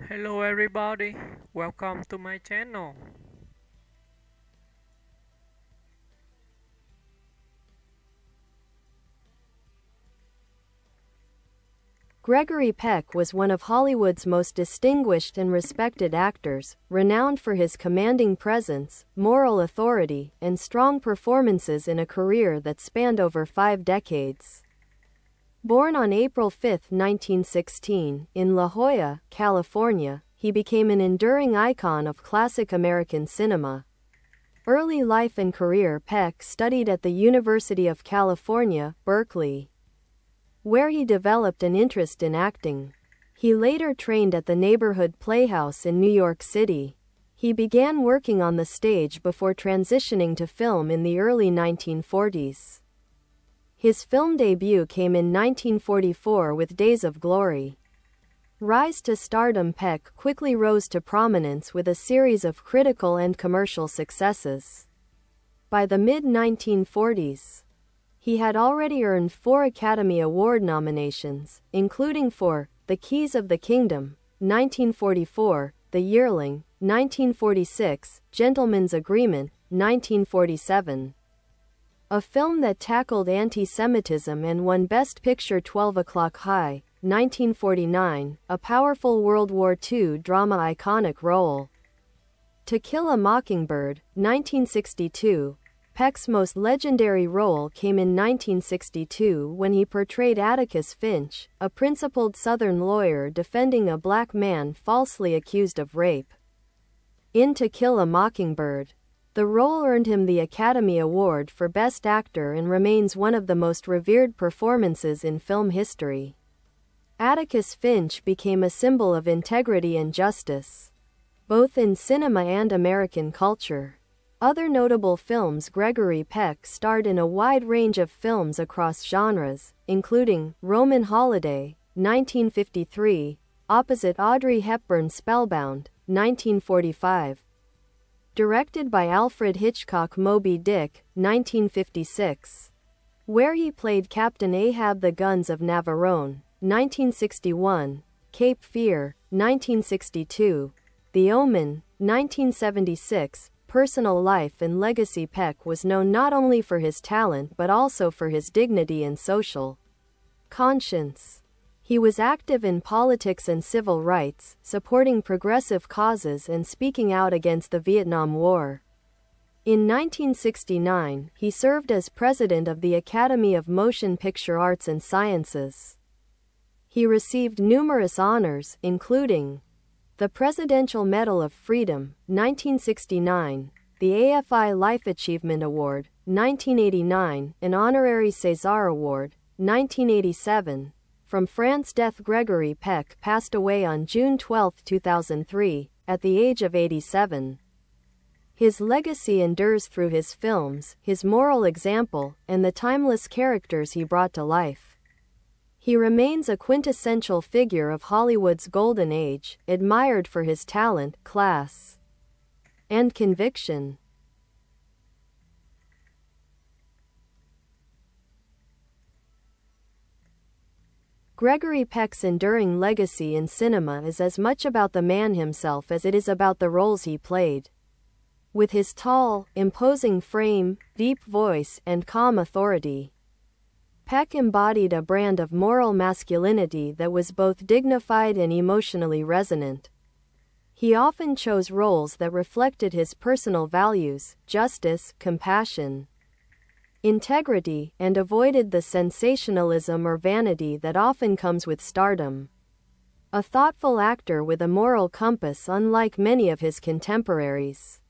Hello everybody, welcome to my channel. Gregory Peck was one of Hollywood's most distinguished and respected actors, renowned for his commanding presence, moral authority, and strong performances in a career that spanned over 5 decades. Born on April 5, 1916, in La Jolla, California, he became an enduring icon of classic American cinema. Early life and career: Peck studied at the University of California, Berkeley, where he developed an interest in acting. He later trained at the Neighborhood Playhouse in New York City. He began working on the stage before transitioning to film in the early 1940s. His film debut came in 1944 with Days of Glory. Rise to stardom: Peck quickly rose to prominence with a series of critical and commercial successes. By the mid-1940s, he had already earned 4 Academy Award nominations, including for The Keys of the Kingdom, 1944, The Yearling, 1946, Gentleman's Agreement, 1947. A film that tackled anti-Semitism and won Best Picture. 12 O'Clock High, 1949, a powerful World War II drama iconic role. To Kill a Mockingbird, 1962. Peck's most legendary role came in 1962 when he portrayed Atticus Finch, a principled Southern lawyer defending a black man falsely accused of rape. In To Kill a Mockingbird, the role earned him the Academy Award for Best Actor and remains one of the most revered performances in film history. Atticus Finch became a symbol of integrity and justice, both in cinema and American culture. Other notable films: Gregory Peck starred in a wide range of films across genres, including Roman Holiday, 1953, opposite Audrey Hepburn; Spellbound, 1945. Directed by Alfred Hitchcock; Moby Dick, 1956, where he played Captain Ahab; The Guns of Navarone, 1961, Cape Fear, 1962, The Omen, 1976. Personal life and legacy: Peck was known not only for his talent but also for his dignity and social conscience. He was active in politics and civil rights, supporting progressive causes and speaking out against the Vietnam War. In 1969, he served as president of the Academy of Motion Picture Arts and Sciences. He received numerous honors, including the Presidential Medal of Freedom, 1969, the AFI Life Achievement Award, 1989, an honorary César Award, 1987. From France. Death: Gregory Peck passed away on June 12, 2003, at the age of 87. His legacy endures through his films, his moral example, and the timeless characters he brought to life. He remains a quintessential figure of Hollywood's golden age, admired for his talent, class, and conviction. Gregory Peck's enduring legacy in cinema is as much about the man himself as it is about the roles he played. With his tall, imposing frame, deep voice, and calm authority, Peck embodied a brand of moral masculinity that was both dignified and emotionally resonant. He often chose roles that reflected his personal values: justice, compassion, integrity, and avoided the sensationalism or vanity that often comes with stardom. A thoughtful actor with a moral compass unlike many of his contemporaries,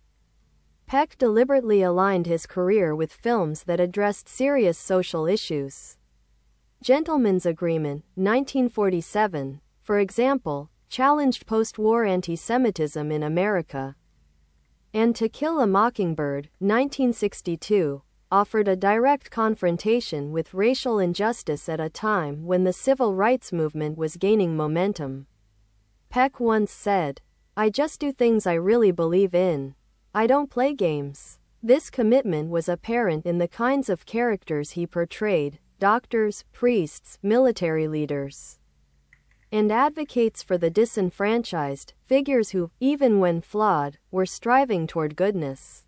Peck deliberately aligned his career with films that addressed serious social issues. Gentleman's Agreement, 1947, for example, challenged post-war anti-Semitism in America. And To Kill a Mockingbird, 1962, offered a direct confrontation with racial injustice at a time when the civil rights movement was gaining momentum. Peck once said, "I just do things I really believe in. I don't play games." This commitment was apparent in the kinds of characters he portrayed: doctors, priests, military leaders. and advocates for the disenfranchised, figures who, even when flawed, were striving toward goodness.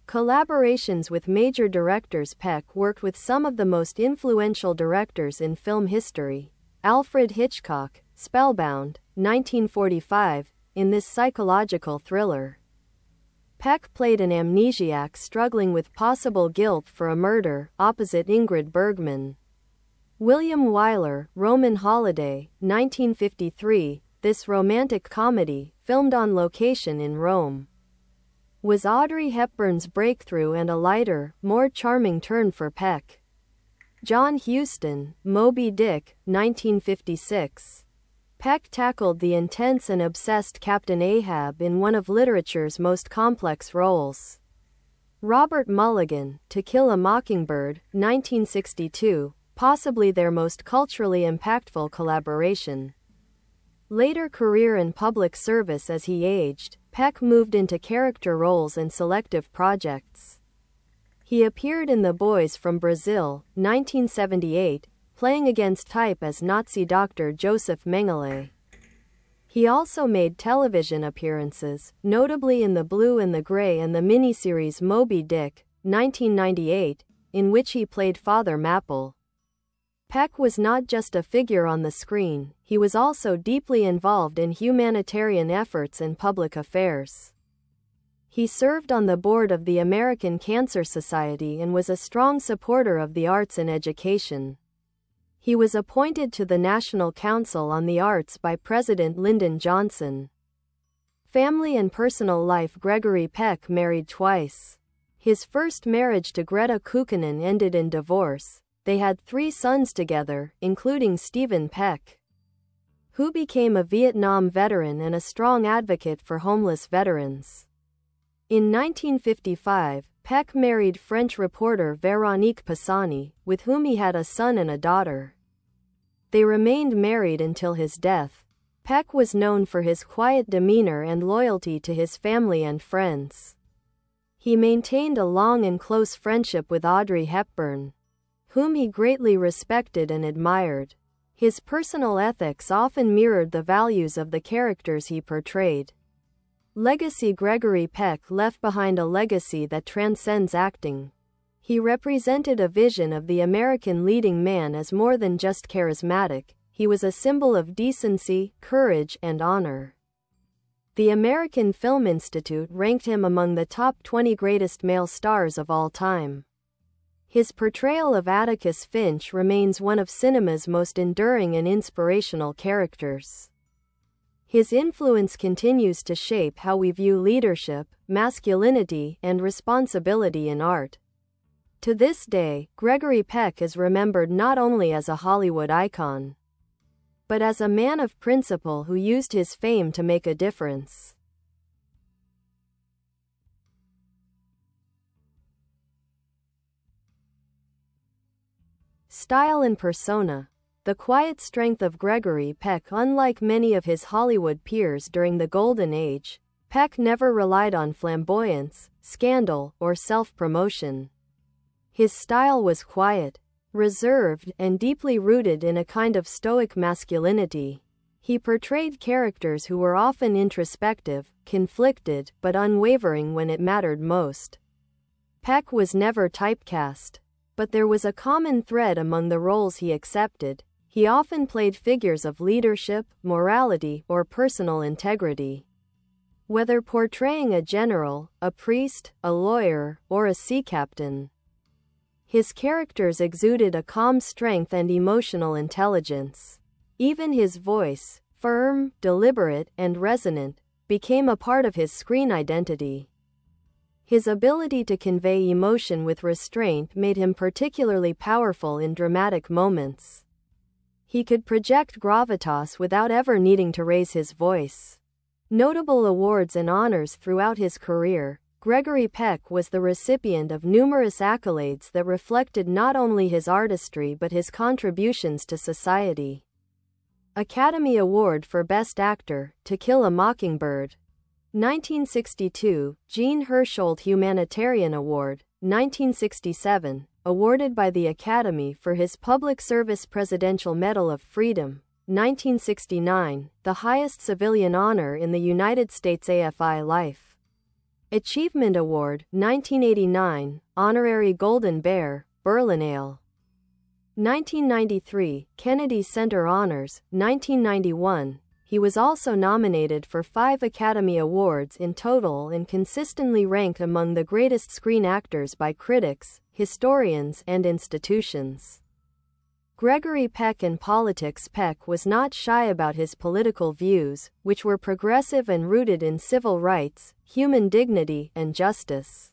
Collaborations with major directors. Peck worked with some of the most influential directors in film history. Alfred Hitchcock, Spellbound, 1945, in this psychological thriller. Peck played an amnesiac struggling with possible guilt for a murder, opposite Ingrid Bergman. William Wyler, Roman Holiday, 1953, this romantic comedy, filmed on location in Rome, was Audrey Hepburn's breakthrough and a lighter, more charming turn for Peck. John Huston, Moby Dick, 1956. Peck tackled the intense and obsessed Captain Ahab in one of literature's most complex roles. Robert Mulligan, To Kill a Mockingbird, 1962, possibly their most culturally impactful collaboration. Later career and public service. As he aged, Peck moved into character roles and selective projects. He appeared in The Boys from Brazil, 1978, playing against type as Nazi Dr. Joseph Mengele. He also made television appearances, notably in The Blue and the Gray and the miniseries Moby Dick, 1998, in which he played Father Mapple. Peck was not just a figure on the screen, he was also deeply involved in humanitarian efforts and public affairs. He served on the board of the American Cancer Society and was a strong supporter of the arts and education. He was appointed to the National Council on the Arts by President Lyndon Johnson. Family and personal life. Gregory Peck married twice. His first marriage to Greta Kukkonen ended in divorce. They had 3 sons together, including Stephen Peck, who became a Vietnam veteran and a strong advocate for homeless veterans. In 1955, Peck married French reporter Véronique Pisani, with whom he had a son and a daughter. They remained married until his death. Peck was known for his quiet demeanor and loyalty to his family and friends. He maintained a long and close friendship with Audrey Hepburn, whom he greatly respected and admired. His personal ethics often mirrored the values of the characters he portrayed. Legacy. Gregory Peck left behind a legacy that transcends acting. He represented a vision of the American leading man as more than just charismatic. He was a symbol of decency, courage, and honor. The American Film Institute ranked him among the top 20 greatest male stars of all time. His portrayal of Atticus Finch remains one of cinema's most enduring and inspirational characters. His influence continues to shape how we view leadership, masculinity, and responsibility in art. To this day, Gregory Peck is remembered not only as a Hollywood icon, but as a man of principle who used his fame to make a difference. Style and persona. The quiet strength of Gregory Peck. Unlike many of his Hollywood peers during the Golden Age, Peck never relied on flamboyance, scandal, or self-promotion. His style was quiet, reserved, and deeply rooted in a kind of stoic masculinity. He portrayed characters who were often introspective, conflicted, but unwavering when it mattered most. Peck was never typecast, but there was a common thread among the roles he accepted. He often played figures of leadership, morality, or personal integrity. Whether portraying a general, a priest, a lawyer, or a sea captain, his characters exuded a calm strength and emotional intelligence. Even his voice, firm, deliberate, and resonant, became a part of his screen identity. His ability to convey emotion with restraint made him particularly powerful in dramatic moments. He could project gravitas without ever needing to raise his voice. Notable awards and honors throughout his career. Gregory Peck was the recipient of numerous accolades that reflected not only his artistry but his contributions to society. Academy Award for Best Actor, To Kill a Mockingbird, 1962, Jean Hersholt Humanitarian Award, 1967, awarded by the Academy for his public service. Presidential Medal of Freedom, 1969, the highest civilian honor in the United States. AFI Life Achievement Award, 1989, Honorary Golden Bear, Berlinale. 1993, Kennedy Center Honors, 1991. He was also nominated for 5 Academy Awards in total and consistently ranked among the greatest screen actors by critics, historians, and institutions. Gregory Peck in politics. Peck was not shy about his political views, which were progressive and rooted in civil rights, human dignity, and justice.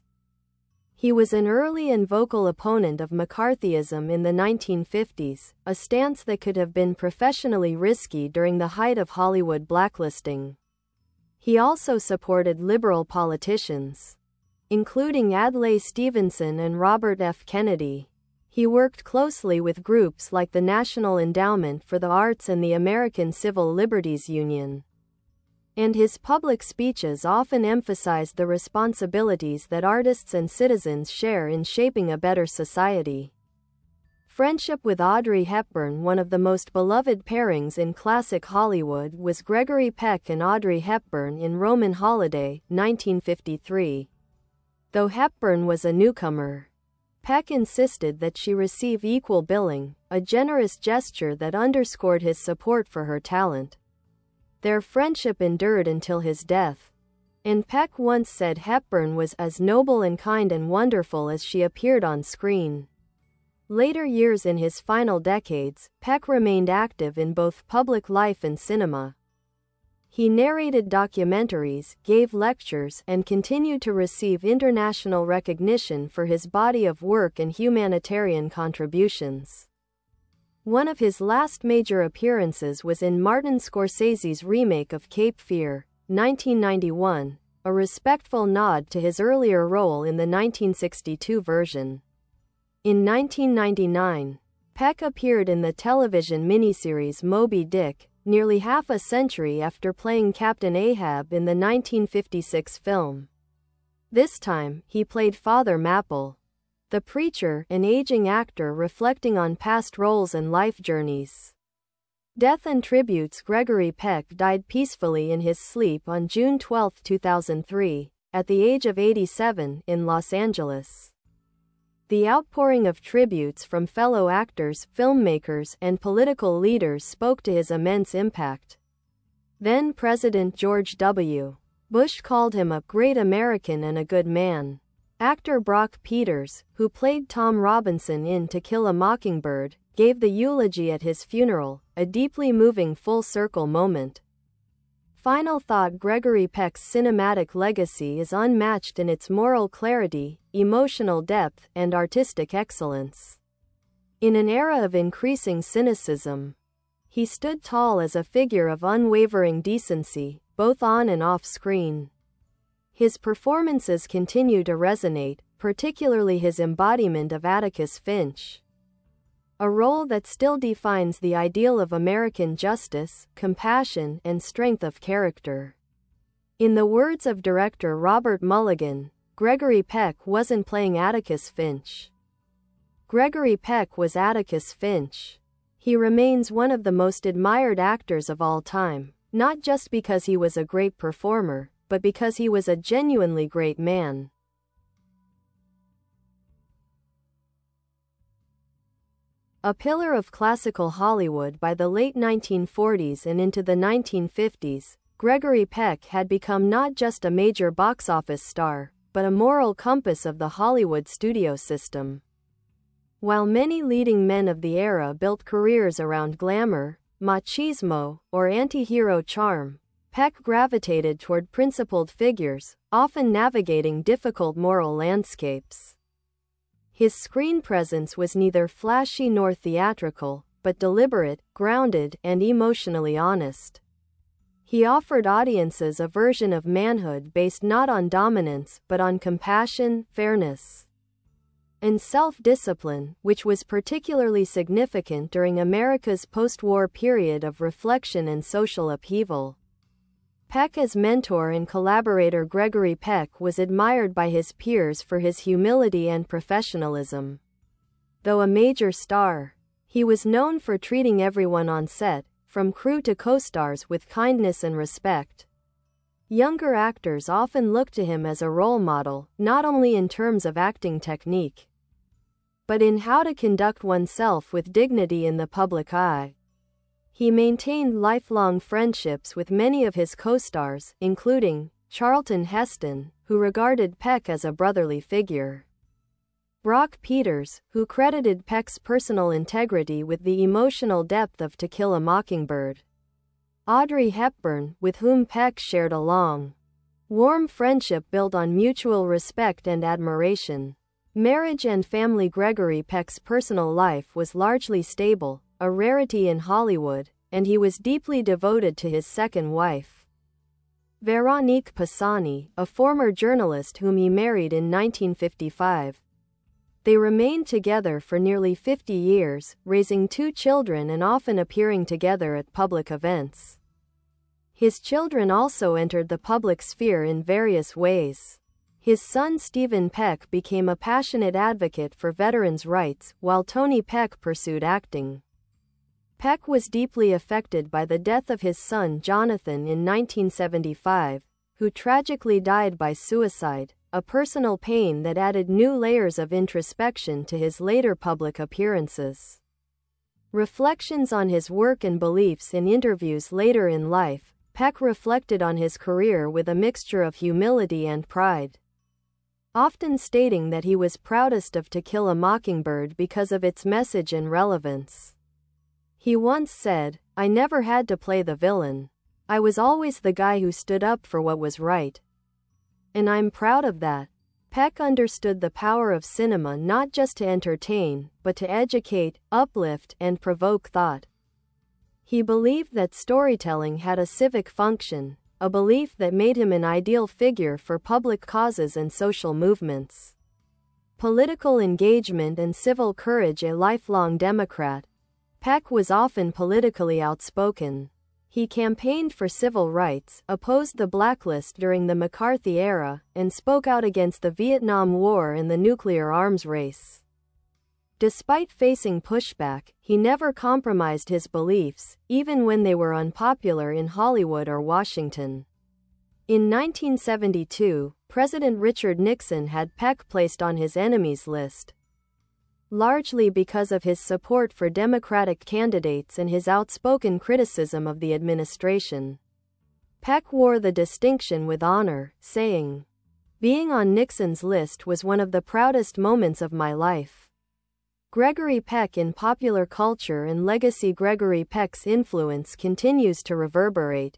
He was an early and vocal opponent of McCarthyism in the 1950s, a stance that could have been professionally risky during the height of Hollywood blacklisting. He also supported liberal politicians, including Adlai Stevenson and Robert F. Kennedy. He worked closely with groups like the National Endowment for the Arts and the American Civil Liberties Union. And his public speeches often emphasized the responsibilities that artists and citizens share in shaping a better society. Friendship with Audrey Hepburn. One of the most beloved pairings in classic Hollywood was Gregory Peck and Audrey Hepburn in Roman Holiday, 1953. Though Hepburn was a newcomer, Peck insisted that she receive equal billing, a generous gesture that underscored his support for her talent. Their friendship endured until his death, and Peck once said Hepburn was as noble and kind and wonderful as she appeared on screen. Later years in his final decades, Peck remained active in both public life and cinema. He narrated documentaries, gave lectures, and continued to receive international recognition for his body of work and humanitarian contributions. One of his last major appearances was in Martin Scorsese's remake of Cape Fear, 1991, a respectful nod to his earlier role in the 1962 version. In 1999, Peck appeared in the television miniseries Moby Dick, nearly half a century after playing Captain Ahab in the 1956 film. This time, he played Father Mapple, the preacher, an aging actor reflecting on past roles and life journeys. Death and tributes. Gregory Peck died peacefully in his sleep on June 12, 2003, at the age of 87, in Los Angeles. The outpouring of tributes from fellow actors, filmmakers, and political leaders spoke to his immense impact. Then President George W. Bush called him a great American and a good man. Actor Brock Peters, who played Tom Robinson in To Kill a Mockingbird, gave the eulogy at his funeral, a deeply moving full-circle moment. Final thought. Gregory Peck's cinematic legacy is unmatched in its moral clarity, emotional depth, and artistic excellence. In an era of increasing cynicism, he stood tall as a figure of unwavering decency, both on and off screen. His performances continue to resonate, particularly his embodiment of Atticus Finch, a role that still defines the ideal of American justice, compassion, and strength of character. In the words of director Robert Mulligan, Gregory Peck wasn't playing Atticus Finch. Gregory Peck was Atticus Finch. He remains one of the most admired actors of all time, not just because he was a great performer, but because he was a genuinely great man. A pillar of classical Hollywood by the late 1940s and into the 1950s, Gregory Peck had become not just a major box office star, but a moral compass of the Hollywood studio system. While many leading men of the era built careers around glamour, machismo, or anti-hero charm, Peck gravitated toward principled figures, often navigating difficult moral landscapes. His screen presence was neither flashy nor theatrical, but deliberate, grounded, and emotionally honest. He offered audiences a version of manhood based not on dominance, but on compassion, fairness, and self-discipline, which was particularly significant during America's post-war period of reflection and social upheaval. Peck as mentor and collaborator. Gregory Peck was admired by his peers for his humility and professionalism. Though a major star, he was known for treating everyone on set, from crew to co-stars with kindness and respect. Younger actors often look to him as a role model, not only in terms of acting technique, but in how to conduct oneself with dignity in the public eye. He maintained lifelong friendships with many of his co-stars, including Charlton Heston, who regarded Peck as a brotherly figure; Brock Peters, who credited Peck's personal integrity with the emotional depth of To Kill a Mockingbird; Audrey Hepburn, with whom Peck shared a long, warm friendship built on mutual respect and admiration. Marriage and family. Gregory Peck's personal life was largely stable, a rarity in Hollywood, and he was deeply devoted to his second wife, Veronique Pisani, a former journalist whom he married in 1955. They remained together for nearly 50 years, raising 2 children and often appearing together at public events. His children also entered the public sphere in various ways. His son Stephen Peck became a passionate advocate for veterans' rights, while Tony Peck pursued acting. Peck was deeply affected by the death of his son Jonathan in 1975, who tragically died by suicide, a personal pain that added new layers of introspection to his later public appearances. Reflections on his work and beliefs. In interviews later in life, Peck reflected on his career with a mixture of humility and pride, often stating that he was proudest of To Kill a Mockingbird because of its message and relevance. He once said, "I never had to play the villain. I was always the guy who stood up for what was right. And I'm proud of that." Peck understood the power of cinema not just to entertain, but to educate, uplift, and provoke thought. He believed that storytelling had a civic function, a belief that made him an ideal figure for public causes and social movements. Political engagement and civil courage. A lifelong Democrat, Peck was often politically outspoken. He campaigned for civil rights, opposed the blacklist during the McCarthy era, and spoke out against the Vietnam War and the nuclear arms race. Despite facing pushback, he never compromised his beliefs, even when they were unpopular in Hollywood or Washington. In 1972, President Richard Nixon had Peck placed on his enemies list, largely because of his support for Democratic candidates and his outspoken criticism of the administration. Peck wore the distinction with honor, saying, "Being on Nixon's list was one of the proudest moments of my life." Gregory Peck in popular culture and legacy. Gregory Peck's influence continues to reverberate,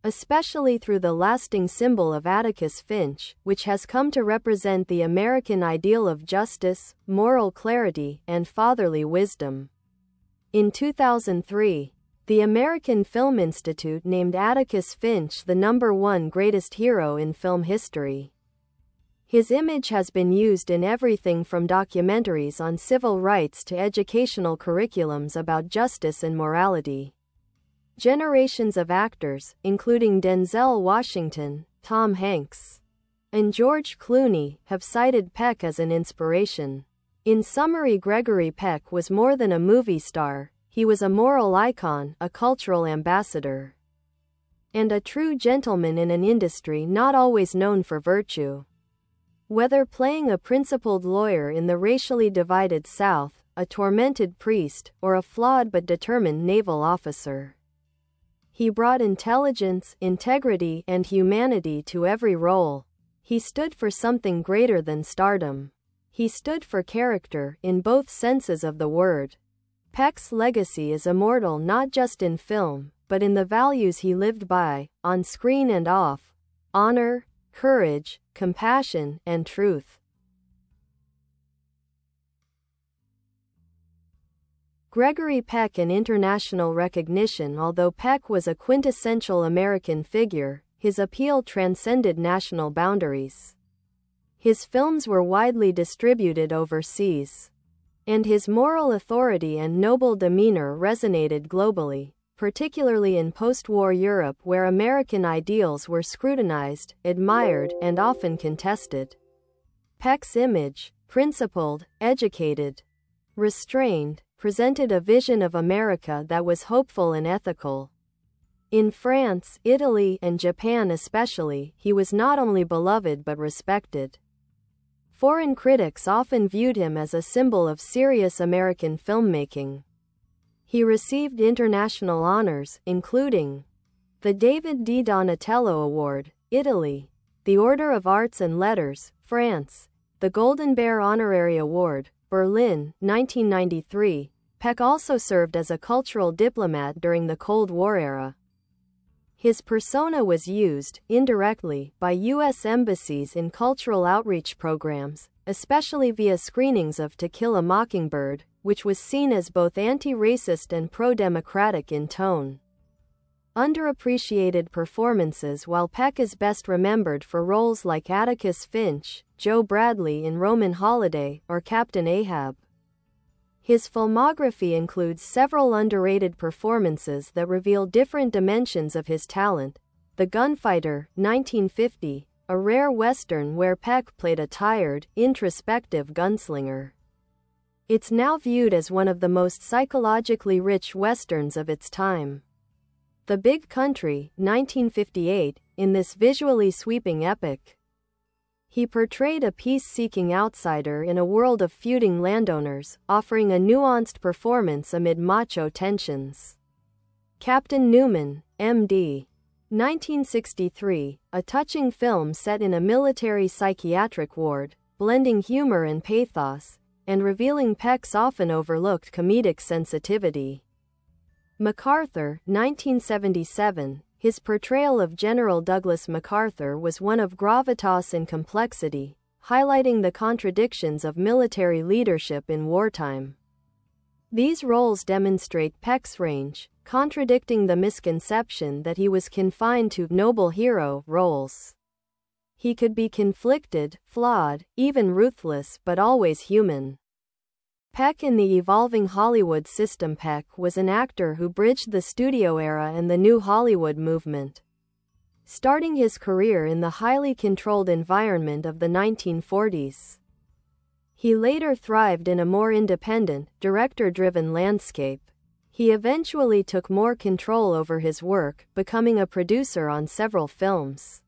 especially through the lasting symbol of Atticus Finch, which has come to represent the American ideal of justice, moral clarity, and fatherly wisdom. In 2003, the American Film Institute named Atticus Finch the #1 greatest hero in film history. His image has been used in everything from documentaries on civil rights to educational curriculums about justice and morality. Generations of actors, including Denzel Washington, Tom Hanks, and George Clooney, have cited Peck as an inspiration. In summary, Gregory Peck was more than a movie star. He was a moral icon, a cultural ambassador, and a true gentleman in an industry not always known for virtue. Whether playing a principled lawyer in the racially divided South, a tormented priest, or a flawed but determined naval officer, he brought intelligence, integrity, and humanity to every role. He stood for something greater than stardom. He stood for character, in both senses of the word. Peck's legacy is immortal not just in film, but in the values he lived by, on screen and off: honor, courage, compassion, and truth. Gregory Peck and international recognition. Although Peck was a quintessential American figure, his appeal transcended national boundaries. His films were widely distributed overseas, and his moral authority and noble demeanor resonated globally, particularly in post-war Europe, where American ideals were scrutinized, admired, and often contested. Peck's image, principled, educated, restrained, presented a vision of America that was hopeful and ethical. In France, Italy, and Japan especially, he was not only beloved but respected. Foreign critics often viewed him as a symbol of serious American filmmaking. He received international honors, including the David di Donatello Award, Italy, the Order of Arts and Letters, France, the Golden Bear Honorary Award, Berlin, 1993. Peck also served as a cultural diplomat during the Cold War era. His persona was used, indirectly, by U.S. embassies in cultural outreach programs, especially via screenings of To Kill a Mockingbird, which was seen as both anti-racist and pro-democratic in tone. Underappreciated performances. While Peck is best remembered for roles like Atticus Finch, Joe Bradley in Roman Holiday, or Captain Ahab, his filmography includes several underrated performances that reveal different dimensions of his talent. The Gunfighter, 1950, a rare Western where Peck played a tired, introspective gunslinger. It's now viewed as one of the most psychologically rich Westerns of its time. The Big Country, 1958, in this visually sweeping epic, he portrayed a peace-seeking outsider in a world of feuding landowners, offering a nuanced performance amid macho tensions. Captain Newman, M.D. 1963, a touching film set in a military psychiatric ward, blending humor and pathos, and revealing Peck's often overlooked comedic sensitivity. MacArthur, 1977, his portrayal of General Douglas MacArthur was one of gravitas and complexity, highlighting the contradictions of military leadership in wartime. These roles demonstrate Peck's range, contradicting the misconception that he was confined to noble hero roles. He could be conflicted, flawed, even ruthless, but always human. Peck in the evolving Hollywood system. Peck was an actor who bridged the studio era and the new Hollywood movement. Starting his career in the highly controlled environment of the 1940s, he later thrived in a more independent, director-driven landscape. He eventually took more control over his work, becoming a producer on several films,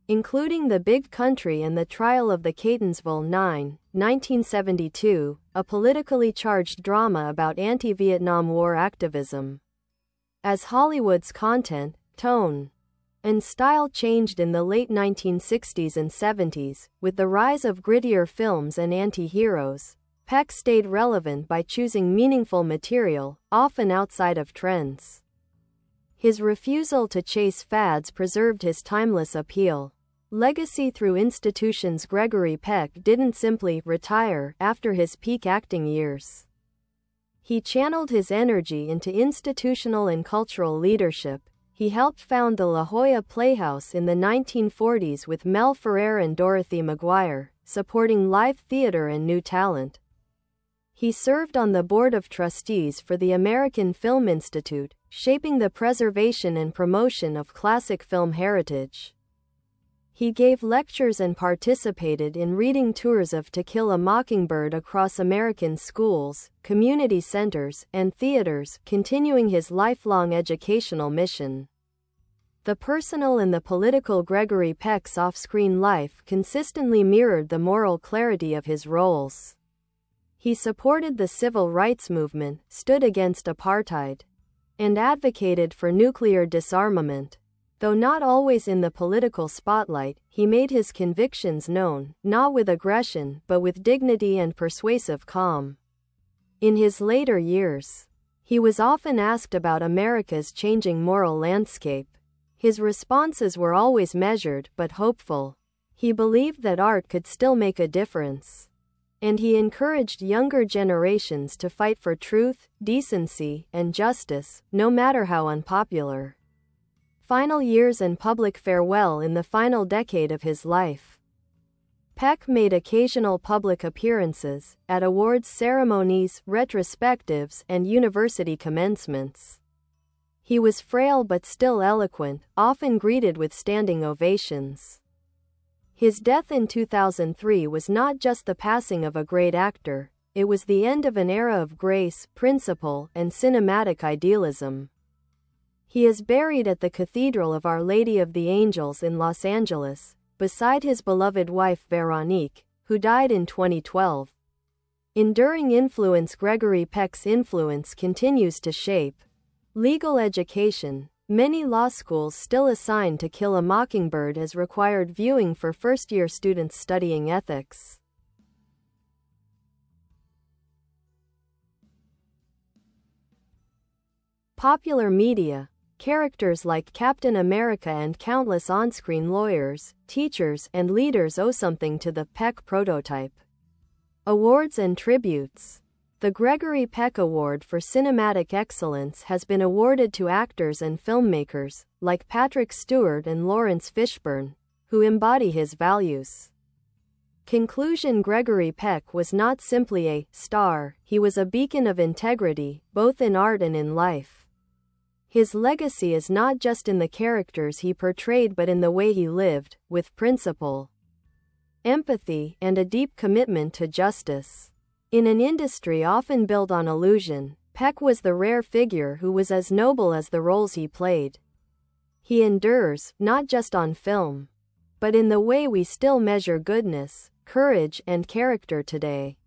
including The Big Country and The Trial of the Catonsville Nine, 1972, a politically charged drama about anti-Vietnam War activism. As Hollywood's content, tone, and style changed in the late 1960s and 70s, with the rise of grittier films and anti-heroes, Peck stayed relevant by choosing meaningful material, often outside of trends. His refusal to chase fads preserved his timeless appeal. Legacy through institutions. Gregory Peck didn't simply retire after his peak acting years. He channeled his energy into institutional and cultural leadership. He helped found the La Jolla Playhouse in the 1940s with Mel Ferrer and Dorothy McGuire, supporting live theater and new talent. He served on the board of trustees for the American Film Institute, shaping the preservation and promotion of classic film heritage. He gave lectures and participated in reading tours of To Kill a Mockingbird across American schools, community centers, and theaters, continuing his lifelong educational mission. The personal and the political. Gregory Peck's off-screen life consistently mirrored the moral clarity of his roles. He supported the civil rights movement, stood against apartheid, and advocated for nuclear disarmament. Though not always in the political spotlight, he made his convictions known, not with aggression, but with dignity and persuasive calm. In his later years, he was often asked about America's changing moral landscape. His responses were always measured, but hopeful. He believed that art could still make a difference, and he encouraged younger generations to fight for truth, decency, and justice, no matter how unpopular. Final years and public farewell. In the final decade of his life, Peck made occasional public appearances at awards ceremonies, retrospectives, and university commencements. He was frail but still eloquent, often greeted with standing ovations. His death in 2003 was not just the passing of a great actor, it was the end of an era of grace, principle, and cinematic idealism. He is buried at the Cathedral of Our Lady of the Angels in Los Angeles, beside his beloved wife Veronique, who died in 2012. Enduring influence. Gregory Peck's influence continues to shape legal education. Many law schools still assign To Kill a Mockingbird as required viewing for first-year students studying ethics. Popular media. Characters like Captain America and countless on-screen lawyers, teachers, and leaders owe something to the Peck prototype. Awards and tributes. The Gregory Peck Award for Cinematic Excellence has been awarded to actors and filmmakers, like Patrick Stewart and Lawrence Fishburne, who embody his values. Conclusion. Gregory Peck was not simply a star, he was a beacon of integrity, both in art and in life. His legacy is not just in the characters he portrayed but in the way he lived, with principle, empathy, and a deep commitment to justice. In an industry often built on illusion, Peck was the rare figure who was as noble as the roles he played. He endures, not just on film, but in the way we still measure goodness, courage, and character today.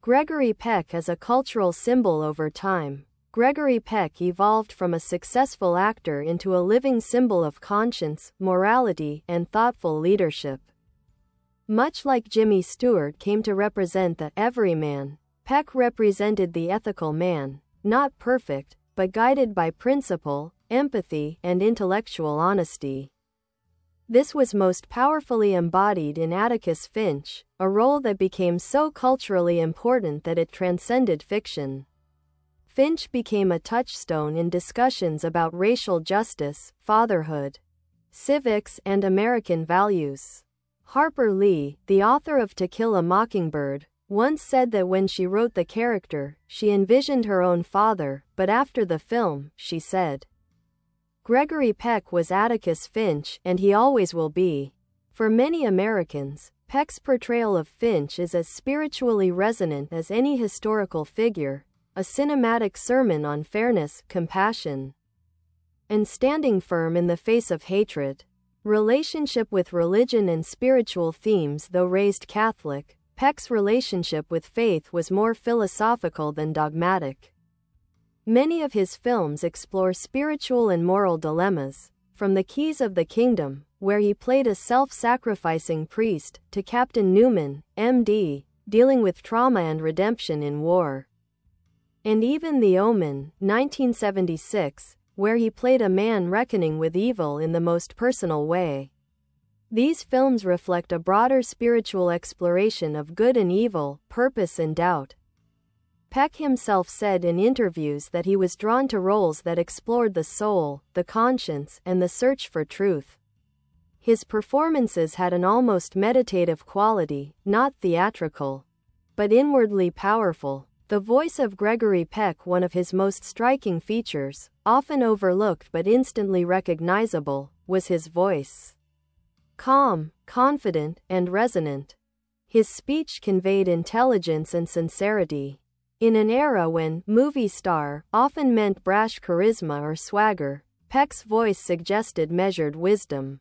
Gregory Peck as a cultural symbol. Over time, Gregory Peck evolved from a successful actor into a living symbol of conscience, morality, and thoughtful leadership. Much like Jimmy Stewart came to represent the everyman, Peck represented the ethical man, not perfect, but guided by principle, empathy, and intellectual honesty. This was most powerfully embodied in Atticus Finch, a role that became so culturally important that it transcended fiction. Finch became a touchstone in discussions about racial justice, fatherhood, civics, and American values. Harper Lee, the author of To Kill a Mockingbird, once said that when she wrote the character, she envisioned her own father, but after the film, she said, Gregory Peck was Atticus Finch, and he always will be. For many Americans, Peck's portrayal of Finch is as spiritually resonant as any historical figure, a cinematic sermon on fairness, compassion, and standing firm in the face of hatred. Relationship with religion and spiritual themes. Though raised Catholic, Peck's relationship with faith was more philosophical than dogmatic. Many of his films explore spiritual and moral dilemmas, from The Keys of the Kingdom, where he played a self-sacrificing priest, to Captain Newman, M.D., dealing with trauma and redemption in war. And even The Omen, 1976, where he played a man reckoning with evil in the most personal way. These films reflect a broader spiritual exploration of good and evil, purpose and doubt. Peck himself said in interviews that he was drawn to roles that explored the soul, the conscience, and the search for truth. His performances had an almost meditative quality, not theatrical, but inwardly powerful. The voice of Gregory Peck, one of his most striking features, often overlooked but instantly recognizable, was his voice. Calm, confident, and resonant. His speech conveyed intelligence and sincerity. In an era when movie star often meant brash charisma or swagger, Peck's voice suggested measured wisdom.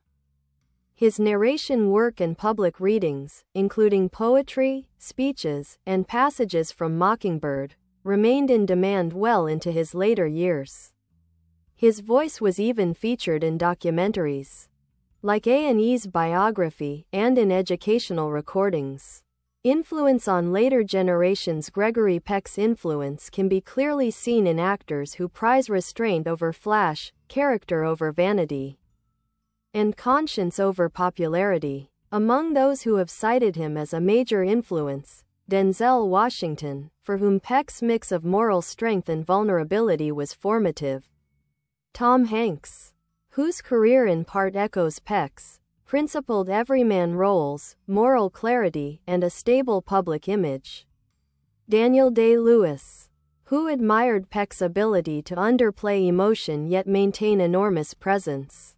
His narration work and public readings, including poetry, speeches, and passages from Mockingbird, remained in demand well into his later years. His voice was even featured in documentaries, like A&E's biography, and in educational recordings. Influence on later generations. Gregory Peck's influence can be clearly seen in actors who prize restraint over flash, character over vanity, and conscience over popularity. Among those who have cited him as a major influence, Denzel Washington, for whom Peck's mix of moral strength and vulnerability was formative. Tom Hanks, whose career in part echoes Peck's, principled everyman roles, moral clarity, and a stable public image. Daniel Day-Lewis, who admired Peck's ability to underplay emotion yet maintain enormous presence.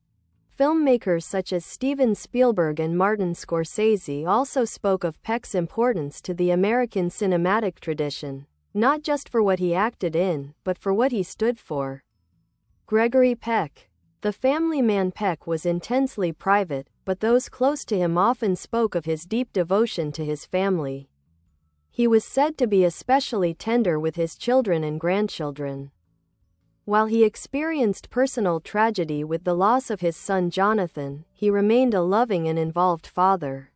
Filmmakers such as Steven Spielberg and Martin Scorsese also spoke of Peck's importance to the American cinematic tradition, not just for what he acted in, but for what he stood for. Gregory Peck. The family man Peck was intensely private, but those close to him often spoke of his deep devotion to his family. He was said to be especially tender with his children and grandchildren. While he experienced personal tragedy with the loss of his son Jonathan, he remained a loving and involved father.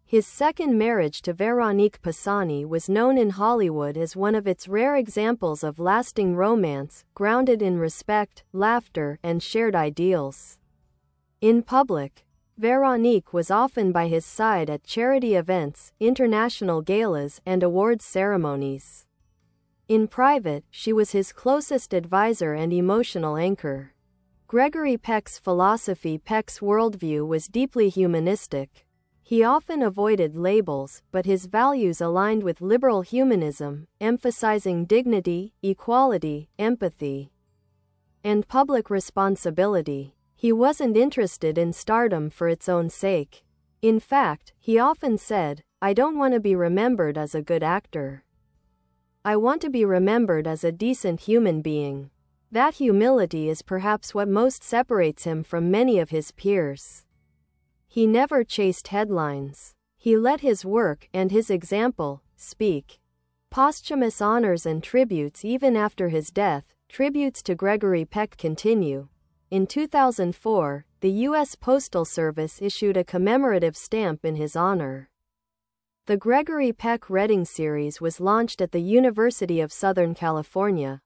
His second marriage to Veronique Pisani was known in Hollywood as one of its rare examples of lasting romance, grounded in respect, laughter, and shared ideals. In public, Veronique was often by his side at charity events, international galas, and awards ceremonies. In private, she was his closest advisor and emotional anchor. Gregory Peck's philosophy. Peck's worldview was deeply humanistic. He often avoided labels, but his values aligned with liberal humanism, emphasizing dignity, equality, empathy, and public responsibility. He wasn't interested in stardom for its own sake. In fact, he often said, "I don't want to be remembered as a good actor. I want to be remembered as a decent human being." That humility is perhaps what most separates him from many of his peers. He never chased headlines. He let his work, and his example, speak. Posthumous honors and tributes. Even after his death, tributes to Gregory Peck continue. In 2004, the U.S. Postal Service issued a commemorative stamp in his honor. The Gregory Peck Reading Series was launched at the University of Southern California.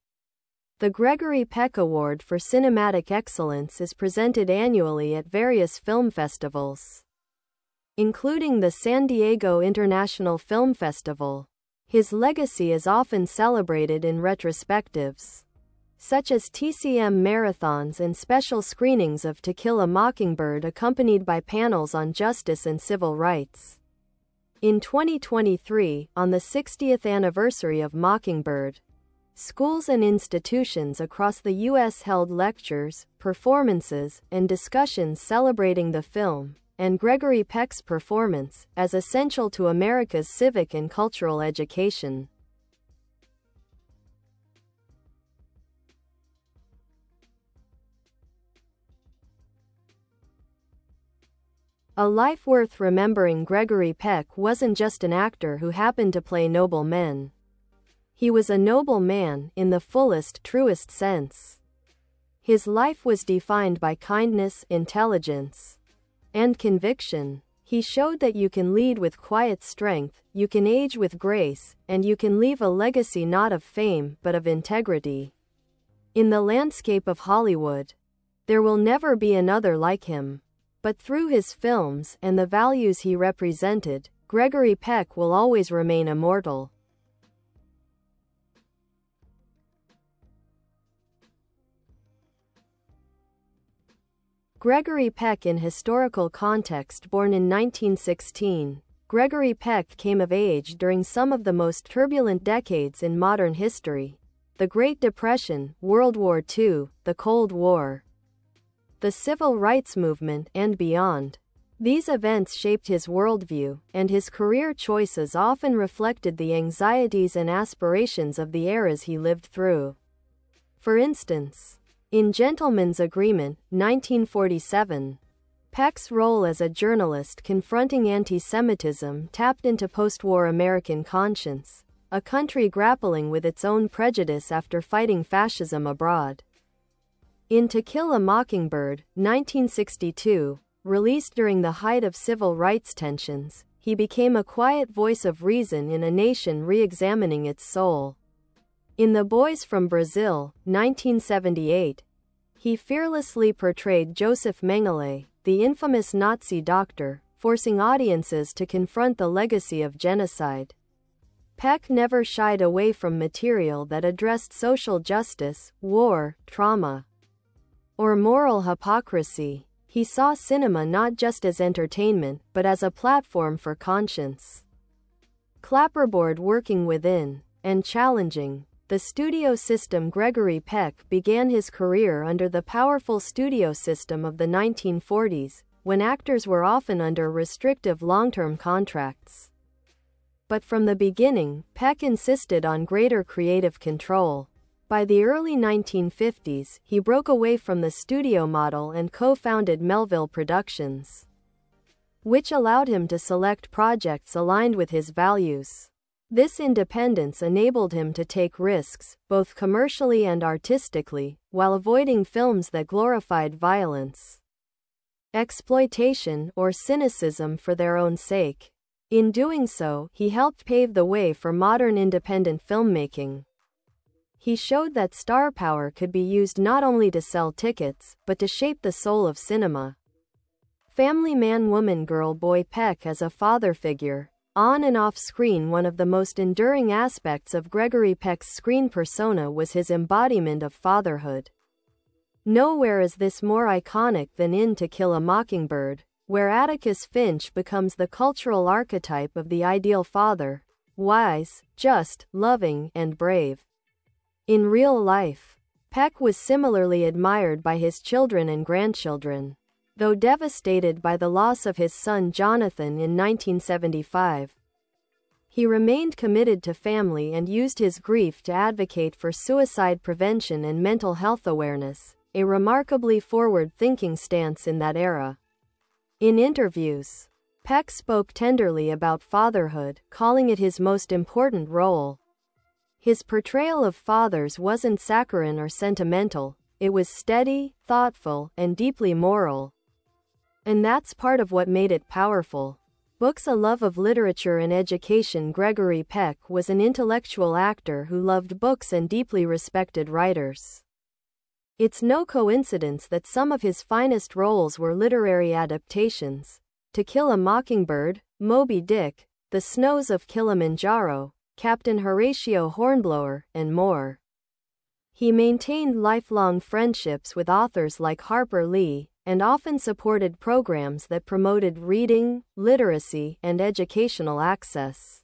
The Gregory Peck Award for Cinematic Excellence is presented annually at various film festivals, including the San Diego International Film Festival. His legacy is often celebrated in retrospectives, such as TCM marathons and special screenings of To Kill a Mockingbird, accompanied by panels on justice and civil rights. In 2023, on the 60th anniversary of Mockingbird, schools and institutions across the U.S. held lectures, performances, and discussions celebrating the film and Gregory Peck's performance as essential to America's civic and cultural education. A life worth remembering. Gregory Peck wasn't just an actor who happened to play noble men. He was a noble man, in the fullest, truest sense. His life was defined by kindness, intelligence, and conviction. He showed that you can lead with quiet strength, you can age with grace, and you can leave a legacy not of fame, but of integrity. In the landscape of Hollywood, there will never be another like him. But through his films and the values he represented, Gregory Peck will always remain immortal. Gregory Peck. In historical context. Born in 1916, Gregory Peck came of age during some of the most turbulent decades in modern history: the Great Depression, World War II, the Cold War, the Civil Rights Movement, and beyond. These events shaped his worldview, and his career choices often reflected the anxieties and aspirations of the eras he lived through. For instance, in Gentleman's Agreement, 1947, Peck's role as a journalist confronting anti-Semitism tapped into post-war American conscience, a country grappling with its own prejudice after fighting fascism abroad. In To Kill a Mockingbird, 1962, released during the height of civil rights tensions, he became a quiet voice of reason in a nation re-examining its soul. In The Boys from Brazil, 1978, he fearlessly portrayed Joseph Mengele, the infamous Nazi doctor, forcing audiences to confront the legacy of genocide. Peck never shied away from material that addressed social justice, war, trauma, or moral hypocrisy. He saw cinema not just as entertainment, but as a platform for conscience. Clapperboard. Working within and challenging The studio system. Gregory Peck began his career under the powerful studio system of the 1940s, when actors were often under restrictive long-term contracts. But from the beginning, Peck insisted on greater creative control. By the early 1950s, he broke away from the studio model and co-founded Melville Productions, which allowed him to select projects aligned with his values. This independence enabled him to take risks, both commercially and artistically, while avoiding films that glorified violence, exploitation, or cynicism for their own sake. In doing so, he helped pave the way for modern independent filmmaking. He showed that star power could be used not only to sell tickets, but to shape the soul of cinema. Family man, woman, girl, boy. Peck as a father figure. On and off screen, one of the most enduring aspects of Gregory Peck's screen persona was his embodiment of fatherhood. Nowhere is this more iconic than in To Kill a Mockingbird, where Atticus Finch becomes the cultural archetype of the ideal father: wise, just, loving, and brave. In real life, Peck was similarly admired by his children and grandchildren. Though devastated by the loss of his son Jonathan in 1975, he remained committed to family and used his grief to advocate for suicide prevention and mental health awareness, a remarkably forward-thinking stance in that era. In interviews, Peck spoke tenderly about fatherhood, calling it his most important role. His portrayal of fathers wasn't saccharine or sentimental, it was steady, thoughtful, and deeply moral. And that's part of what made it powerful. Books: a love of literature and education. Gregory Peck was an intellectual actor who loved books and deeply respected writers. It's no coincidence that some of his finest roles were literary adaptations: To Kill a Mockingbird, Moby Dick, The Snows of Kilimanjaro, Captain Horatio Hornblower, and more. He maintained lifelong friendships with authors like Harper Lee, and often supported programs that promoted reading, literacy, and educational access.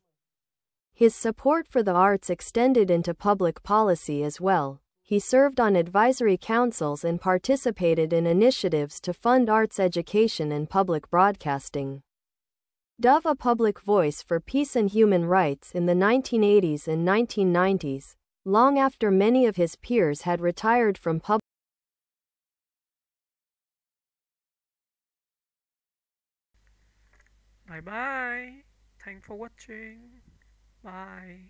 His support for the arts extended into public policy as well. He served on advisory councils and participated in initiatives to fund arts education and public broadcasting. Dove a public voice for peace and human rights in the 1980s and 1990s, long after many of his peers had retired from public. Bye bye. Thanks for watching. Bye.